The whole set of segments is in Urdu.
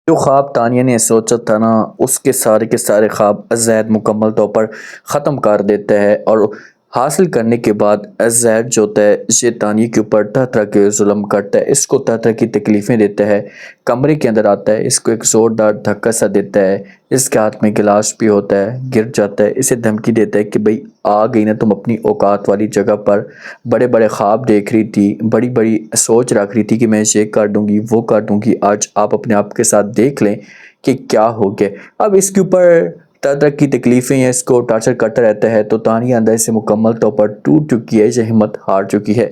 جو خواب تانیہ نے سوچا تھا نا، اس کے سارے خواب زید مکمل طور پر ختم کر دیتا ہے، اور حاصل کرنے کے بعد زید جو ہوتا ہے یہ تانیہ کے اوپر طرح طرح کے ظلم کرتا ہے، اس کو طرح طرح کی تکلیفیں دیتا ہے، کمرے کے اندر آتا ہے، اس کو ایک زوردار دھکا سا دیتا ہے، اس کے ہاتھ میں گلاس بھی ہوتا ہے، گر جاتا ہے، اسے دھمکی دیتا ہے کہ بھئی آ گئی نا تم اپنی اوقات والی جگہ پر، بڑے بڑے خواب دیکھ رہی تھی، بڑی بڑی سوچ رکھ رہی تھی کہ میں یہ کر دوں گی وہ کر دوں گی، آج آپ اپنے آپ کے ساتھ دیکھ لیں کہ کیا ہو گیا۔ اب اس کے اوپر طرح طرح کی تکلیفیں ہیں، اس کو ٹارچر کرتا رہتا ہے، تو تانیہ اندر سے مکمل طور پر ٹوٹ چکی ہے، یہ ہمت ہار چکی ہے۔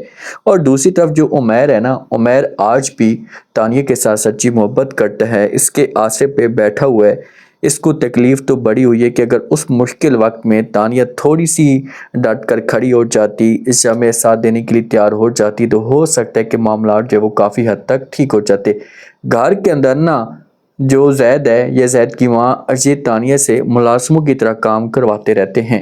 اور دوسری طرف جو عمیر ہے نا، عمیر آج بھی تانیہ کے ساتھ سچی محبت کرتا ہے، اس کے آسرے پہ بیٹھا ہوا ہے، اس کو تکلیف تو بڑی ہوئی ہے کہ اگر اس مشکل وقت میں تانیہ تھوڑی سی ڈٹ کر کھڑی ہو جاتی، اس جگہ میں ساتھ دینے کے لیے تیار ہو جاتی، تو ہو سکتا ہے کہ معاملات جو وہ کافی حد تک ٹھیک ہو جاتے۔ گھر کے اندر نا جو زید ہے، یہ زید کی ماں یہ تانیہ سے ملازموں کی طرح کام کرواتے رہتے ہیں،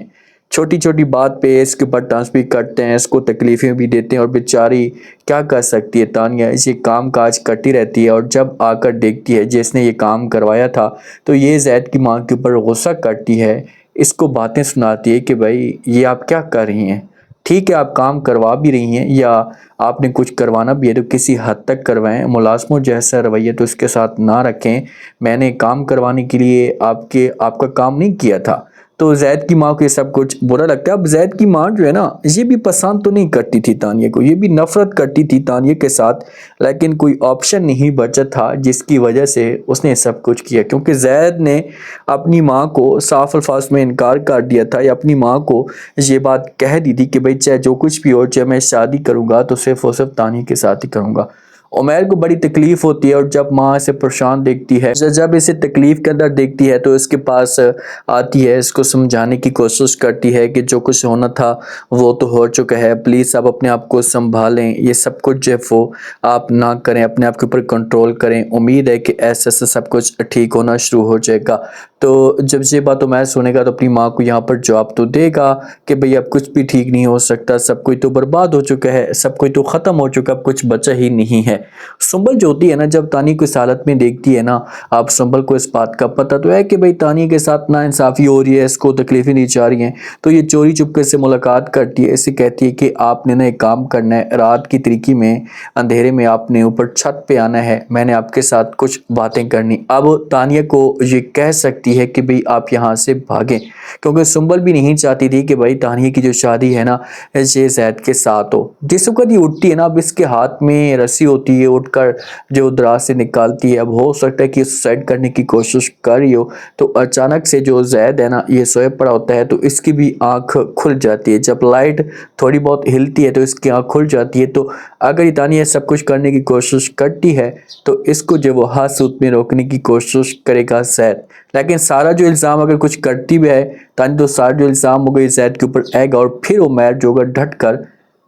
چھوٹی چھوٹی بات پہ اس کے اوپر ٹانس بھی کرتے ہیں، اس کو تکلیفیں بھی دیتے ہیں، اور بیچاری کیا کر سکتی ہے تانیہ، یہ کام کاج کرتی رہتی ہے، اور جب آ کر دیکھتی ہے جس نے یہ کام کروایا تھا تو یہ زید کی ماں کے اوپر غصہ کرتی ہے، اس کو باتیں سناتی ہے کہ بھائی یہ آپ کیا کر رہی ہیں، ٹھیک ہے آپ کام کروا بھی رہی ہیں، یا آپ نے کچھ کروانا بھی ہے تو کسی حد تک کروائیں، ملازموں جیسا رویہ تو اس کے ساتھ نہ رکھیں، میں نے کام کروانے کے لیے آپ کا کام نہیں کیا تھا۔ تو زید کی ماں کو یہ سب کچھ برا لگتا ہے۔ اب زید کی ماں جو ہے نا، یہ بھی پسند تو نہیں کرتی تھی تانیہ کو، یہ بھی نفرت کرتی تھی تانیہ کے ساتھ، لیکن کوئی آپشن نہیں بچا تھا جس کی وجہ سے اس نے سب کچھ کیا، کیونکہ زید نے اپنی ماں کو صاف الفاظ میں انکار کر دیا تھا، یا اپنی ماں کو یہ بات کہہ دی تھی کہ بھئی چاہے جو کچھ بھی ہو، چاہے میں شادی کروں گا تو صرف اور صرف تانیہ کے ساتھ ہی کروں گا۔ عمیر کو بڑی تکلیف ہوتی ہے، اور جب ماں اسے پریشان دیکھتی ہے، جب اسے تکلیف کے اندر دیکھتی ہے تو اس کے پاس آتی ہے، اس کو سمجھانے کی کوشش کرتی ہے کہ جو کچھ ہونا تھا وہ تو ہو چکا ہے، پلیز آپ اپنے آپ کو سنبھالیں، یہ سب کچھ جو ہے وہ آپ نہ کریں، اپنے آپ کے اوپر کنٹرول کریں، امید ہے کہ ایسے ایسے سب کچھ ٹھیک ہونا شروع ہو جائے گا۔ تو جب یہ بات عمیر سنے گا تو اپنی ماں کو یہاں پر جواب تو دے گا کہ بھئی اب کچھ بھی ٹھیک نہیں ہو سکتا، سب کچھ تو برباد ہو چکا ہے، سب کچھ تو ختم ہو چکا، اب کچھ بچا ہی نہیں ہے۔ سنبل جو ہوتی ہے نا، جب تانیہ کو اس حالت میں دیکھتی ہے نا، آپ سنبل کو اس بات کا پتہ تو ہے کہ بھئی تانیہ کے ساتھ ناانصافی ہو رہی ہے، اس کو تکلیفیں دی جا رہی ہیں، تو یہ چوری چپکے سے ملاقات کرتی ہے، اسے کہتی ہے کہ آپ نے نا ایک کام کرنا ہے، رات کی تاریکی میں اندھیرے میں آپ نے اوپر چھت پہ آنا ہے، میں نے آپ کے ساتھ کچھ باتیں کرنی۔ اب تانیہ کو یہ کہہ سکتی ہے کہ بھئی آپ یہاں سے بھاگیں، کیونکہ سنبل بھی نہیں چاہتی تھی کہ بھئی تانیہ کی جو شادی ہے نا یہ زید کے ساتھ ہو۔ جس وقت یہ اٹھتی ہے نا، اب اس کے ہاتھ میں رسی ہوتی ہے، اٹھ کر جو دراز سے نکالتی ہے، اب ہو سکتا ہے کہ سوسائڈ کرنے کی کوشش کر رہی ہو، تو اچانک سے جو زید ہے نا یہ سوئے پڑا ہوتا ہے، تو اس کی بھی آنکھ کھل جاتی ہے، جب لائٹ تھوڑی بہت ہلتی ہے تو اس کی آنکھ کھل جاتی ہے۔ تو اگر یہ تانیہ سب کچھ کرنے کی کوشش کرتی ہے تو اس کو جو وہ ہاتھ سوت میں روکنے کی کوشش کرے گا زید، لیکن سارا جو الزام اگر کچھ کرتی بھی ہے تانیہ، تو سارا جو الزام ہوگا یہ زید کے اوپر آئے گا، اور پھر عمیر جو ہوگا ڈٹ کر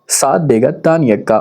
ساتھ دے گا تانیہ کا۔